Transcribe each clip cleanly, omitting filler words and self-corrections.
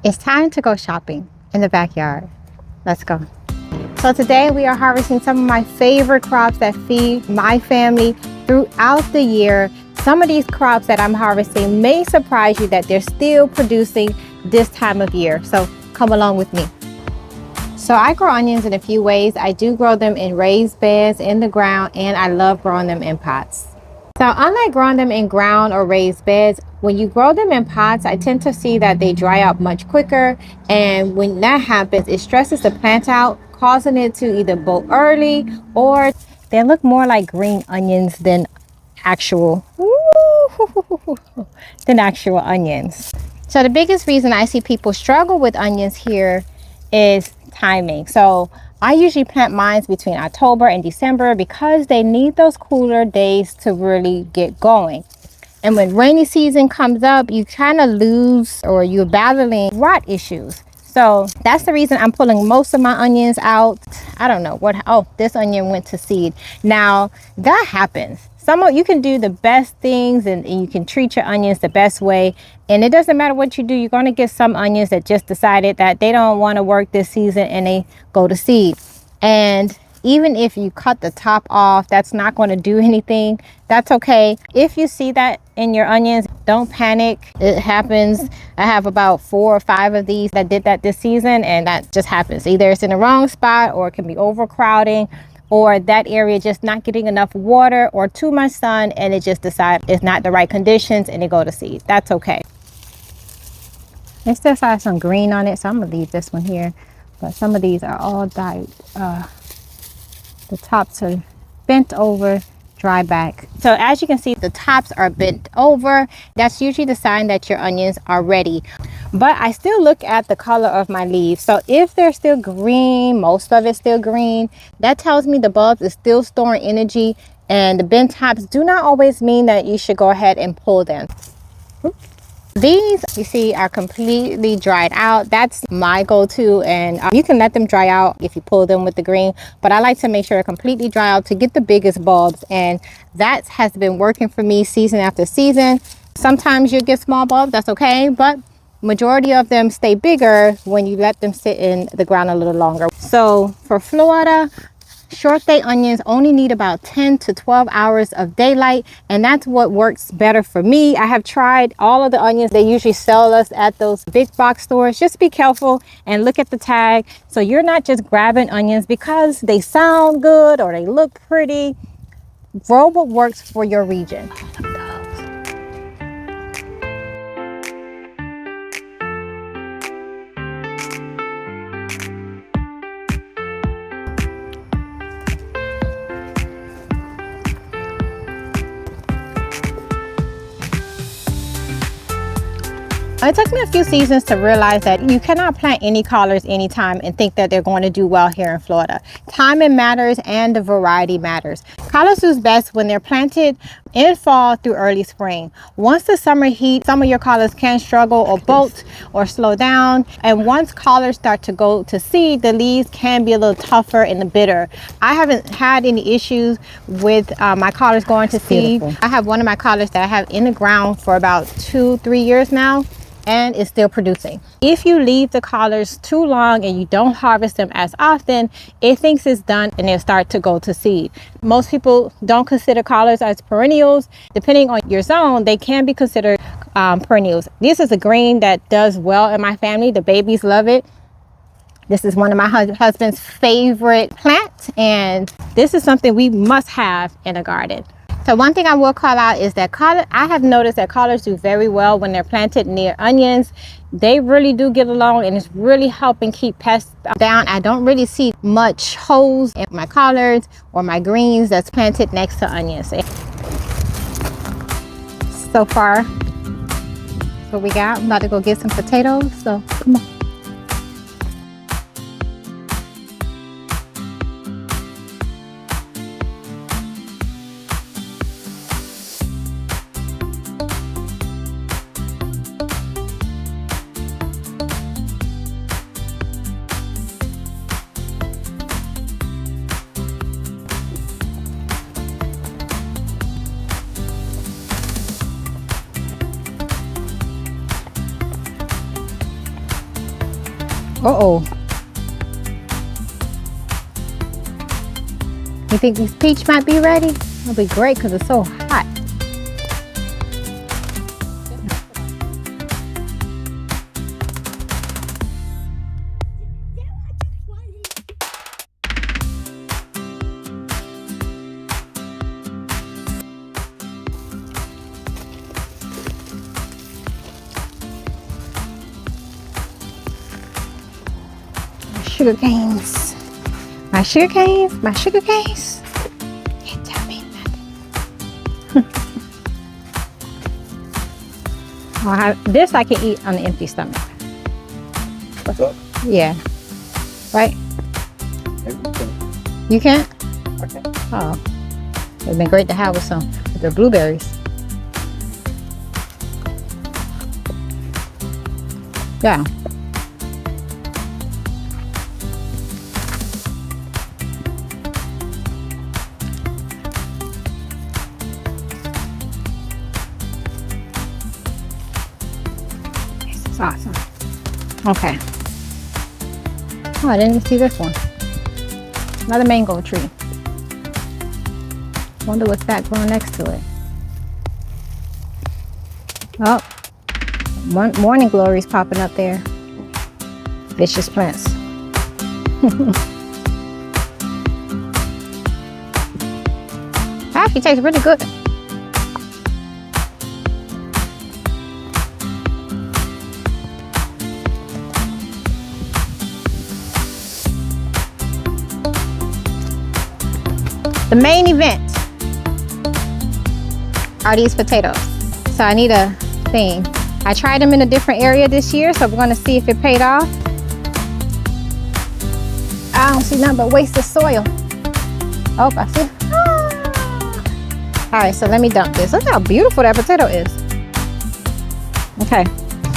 It's time to go shopping in the backyard. Let's go. So today we are harvesting some of my favorite crops that feed my family throughout the year. Some of these crops that I'm harvesting may surprise you that they're still producing this time of year. So come along with me. So I grow onions in a few ways. I do grow them in raised beds in the ground, and I love growing them in pots. So unlike growing them in ground or raised beds, when you grow them in pots, I tend to see that they dry out much quicker. And when that happens, it stresses the plant out, causing it to either bolt early or they look more like green onions than actual onions. So the biggest reason I see people struggle with onions here is timing. So I usually plant mine between October and December because they need those cooler days to really get going. And when rainy season comes up, you kind of lose, or you're battling rot issues. So that's the reason I'm pulling most of my onions out. I don't know what, oh, this onion went to seed. Now that happens. You can do the best things and you can treat your onions the best way. And it doesn't matter what you do, you're going to get some onions that just decided that they don't want to work this season and they go to seed. And even if you cut the top off, that's not going to do anything. That's okay. If you see that in your onions, don't panic. It happens. I have about 4 or 5 of these that did that this season, and that just happens. Either it's in the wrong spot, or it can be overcrowding, or that area just not getting enough water or too much sun, and it just decides it's not the right conditions and they go to seed. That's okay. It still has some green on it, so I'm gonna leave this one here. But some of these are all dyed. The tops are bent over, dry back. So as you can see, the tops are bent over. That's usually the sign that your onions are ready. But I still look at the color of my leaves. So if they're still green, most of it's still green, that tells me the bulb is still storing energy. And the bent tops do not always mean that you should go ahead and pull them. These you see are completely dried out. That's my go-to, and you can let them dry out if you pull them with the green, but I like to make sure they're completely dry out to get the biggest bulbs, and that has been working for me season after season. Sometimes you get small bulbs, that's okay, but majority of them stay bigger when you let them sit in the ground a little longer. So for Florida, short day onions only need about 10 to 12 hours of daylight, and that's what works better for me. I have tried all of the onions they usually sell us at those big box stores. Just be careful and look at the tag, so you're not just grabbing onions because they sound good or they look pretty. Grow what works for your region. It took me a few seasons to realize that you cannot plant any collards anytime and think that they're going to do well here in Florida. Timing matters and the variety matters. Collards do best when they're planted in fall through early spring. Once the summer heat, some of your collards can struggle or bolt or slow down. And once collards start to go to seed, the leaves can be a little tougher and bitter. I haven't had any issues with my collards going to seed. I have one of my collards that I have in the ground for about 2-3 years now, and it's still producing. If you leave the collards too long and you don't harvest them as often, it thinks it's done and they'll start to go to seed. Most people don't consider collards as perennials. Depending on your zone, they can be considered perennials. This is a green that does well in my family. The babies love it. This is one of my husband's favorite plants, and this is something we must have in a garden. So one thing I will call out is that I have noticed that collards do very well when they're planted near onions. They really do get along, and it's really helping keep pests down. I don't really see much holes in my collards or my greens that's planted next to onions. So far, what we got. I'm about to go get some potatoes, so come on. Uh-oh. You think this peach might be ready? It'll be great because it's so hot. Sugar canes. My sugar canes. My sugar canes. Can't tell me nothing. This I can eat on an empty stomach. What's up? Yeah. Right? You can't? Okay. Oh. It'd been great to have with some with the blueberries. Yeah. Awesome. Okay. Oh, I didn't even see this one. Another mango tree. Wonder what's that growing next to it. Oh, morning glories popping up there. Vicious plants. Actually tastes really good. The main event are these potatoes. So I need a thing. I tried them in a different area this year, so we're gonna see if it paid off. I don't see nothing but wasted soil. Oh, I see. All right, so let me dump this. Look how beautiful that potato is. Okay.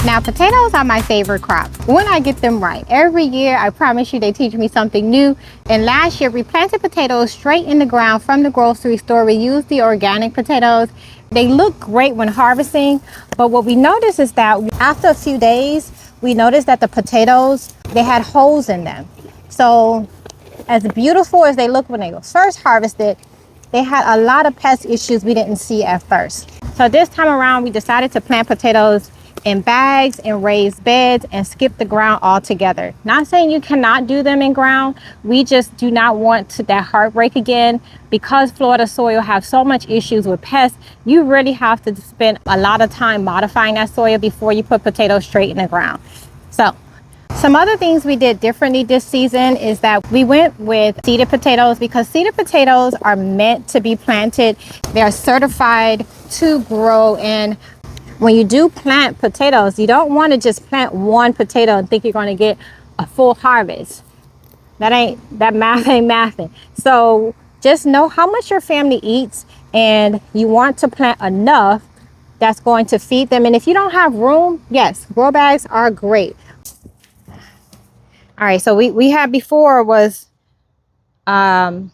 Now, potatoes are my favorite crop when I get them right. Every year, I promise you, they teach me something new. And last year, we planted potatoes straight in the ground from the grocery store. We used the organic potatoes. They look great when harvesting, but what we noticed is that after a few days, we noticed that the potatoes, they had holes in them. So as beautiful as they look when they were first harvested, they had a lot of pest issues we didn't see at first. So this time around, we decided to plant potatoes in bags and raised beds and skip the ground altogether. Not saying you cannot do them in ground. We just do not want that heartbreak again. Because Florida soil have so much issues with pests, you really have to spend a lot of time modifying that soil before you put potatoes straight in the ground. So some other things we did differently this season is that we went with seeded potatoes because seeded potatoes are meant to be planted. They are certified to grow, and when you do plant potatoes, you don't want to just plant one potato and think you're going to get a full harvest. That math ain't mathing. So just know how much your family eats, and you want to plant enough that's going to feed them. And if you don't have room, yes, grow bags are great. All right, so we had before was the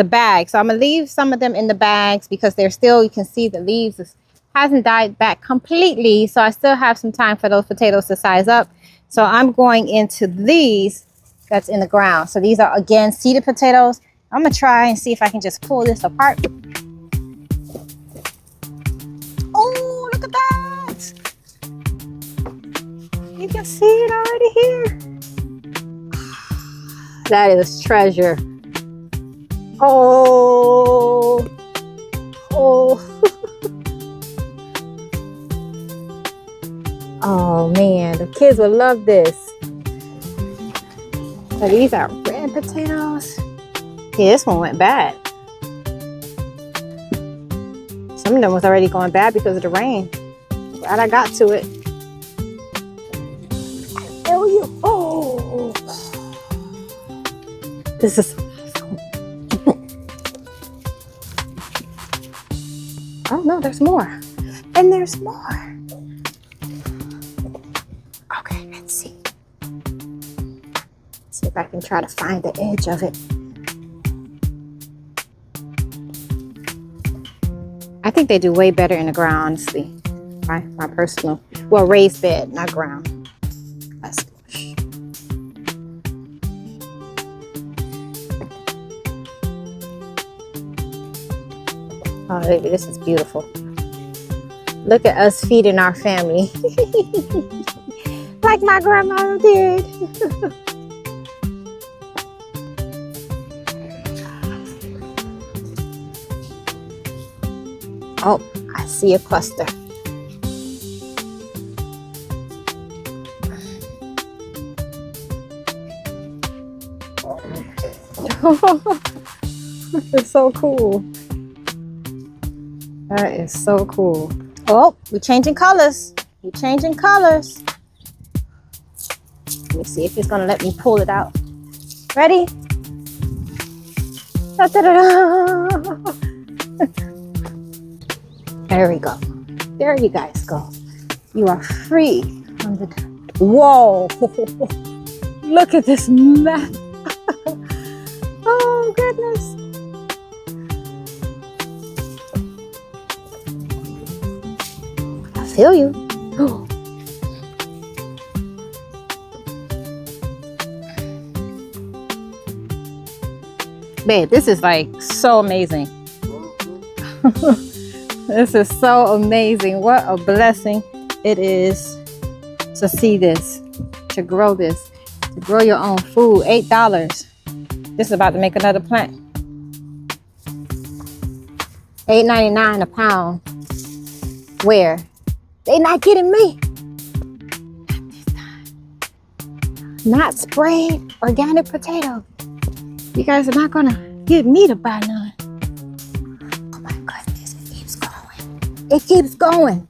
bag. So I'm gonna leave some of them in the bags because they're still, you can see the leaves hasn't died back completely, so I still have some time for those potatoes to size up. So I'm going into these that's in the ground. So these are, again, seeded potatoes. I'm gonna try and see if I can just pull this apart. Oh, look at that! You can see it already here. That is treasure. Oh, oh man, the kids will love this. So these are red potatoes. Yeah, this one went bad. Some of them was already going bad because of the rain. Glad I got to it. Oh, this is awesome. Oh no, there's more. And there's more. Okay, let's see. See if I can try to find the edge of it. I think they do way better in the ground, honestly. My personal, well, raised bed, not ground. Let's push. Oh, baby, this is beautiful. Look at us feeding our family. Like my grandmother did. Oh, I see a cluster. It's so cool. That is so cool. Oh, we're changing colors. We're changing colors. Let me see if it's gonna let me pull it out. Ready? Da, da, da, da. There we go. There you guys go. You are free from the... Whoa! Look at this map. Oh, goodness. I feel you. Babe, this is like so amazing. This is so amazing. What a blessing it is to see this, to grow this, to grow your own food. $8. This is about to make another plant. $8.99 a pound. Where? They not getting me. Not this time. Not sprayed organic potato. You guys are not gonna get me to buy none. Oh my goodness, it keeps going. It keeps going.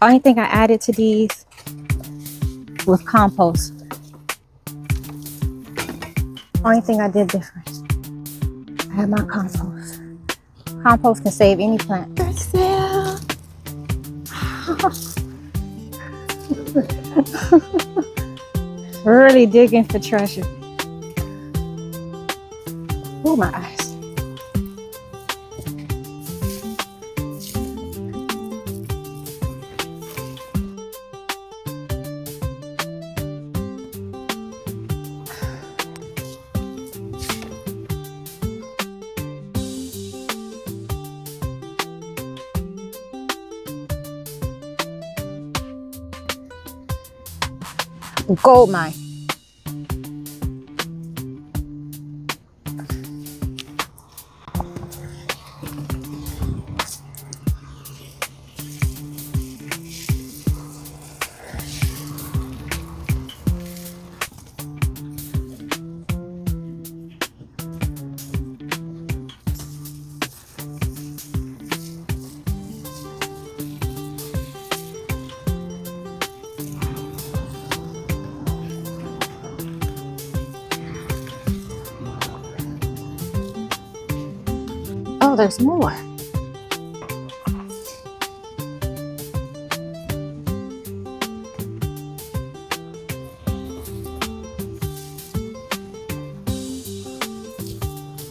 Only thing I added to these was compost. Only thing I did different. I had my compost. Compost can save any plant. Really digging for treasure. Oh, my eyes. Gold mine. Oh, there's more.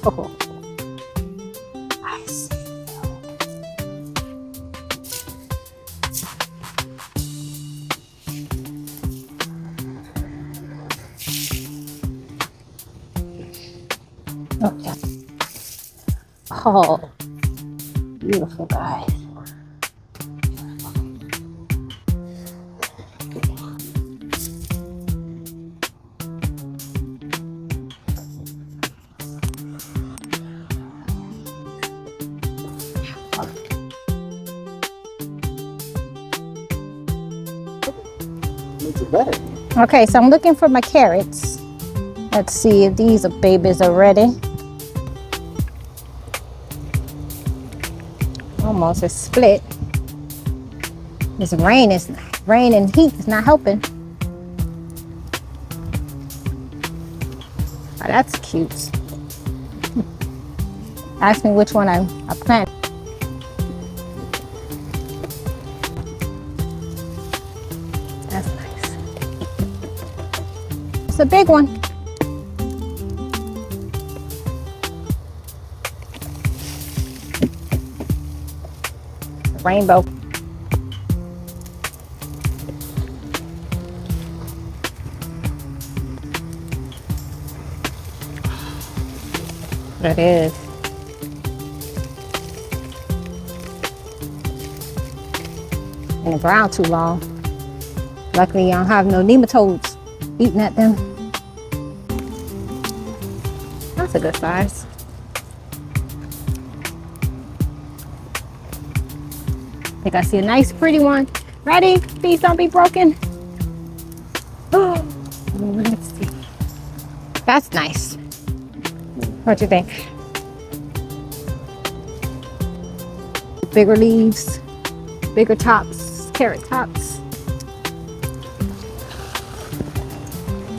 Oh, I see. Oh, yeah. Oh, beautiful, guys. Okay, so I'm looking for my carrots. Let's see if these babies are ready. Almost a split. This rain and heat is not helping. Oh, that's cute. Ask me which one I planted. That's nice. It's a big one. Rainbow. It is. In the ground too long. Luckily, I don't have no nematodes eating at them. That's a good size. I think I see a nice, pretty one. Ready? Please don't be broken. Oh, let's see. That's nice. What do you think? Bigger leaves, bigger tops, carrot tops.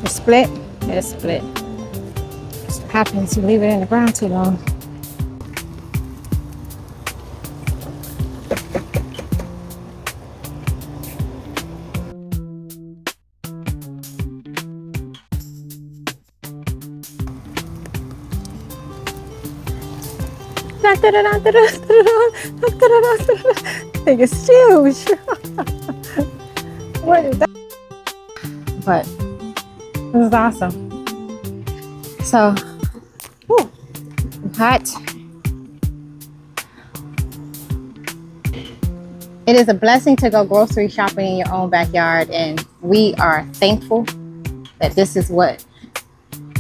It's split. It's split. That's what happens. You leave it in the ground too long. Thing is huge. What is that? But this is awesome. So, whew, hot. It is a blessing to go grocery shopping in your own backyard, and we are thankful that this is what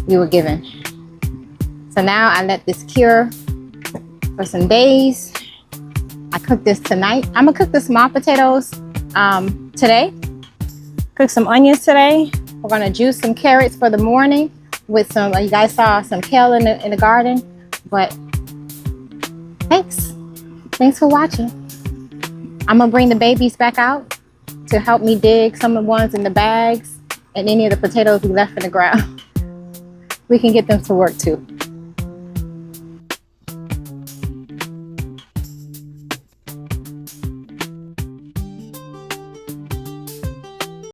we were given. So now I let this cure for some days. I cook this tonight. I'm gonna cook the small potatoes today. Cook some onions today. We're gonna juice some carrots for the morning with some, you guys saw some kale in the garden. But thanks for watching. I'm gonna bring the babies back out to help me dig some of the ones in the bags and any of the potatoes we left in the ground. We can get them to work too.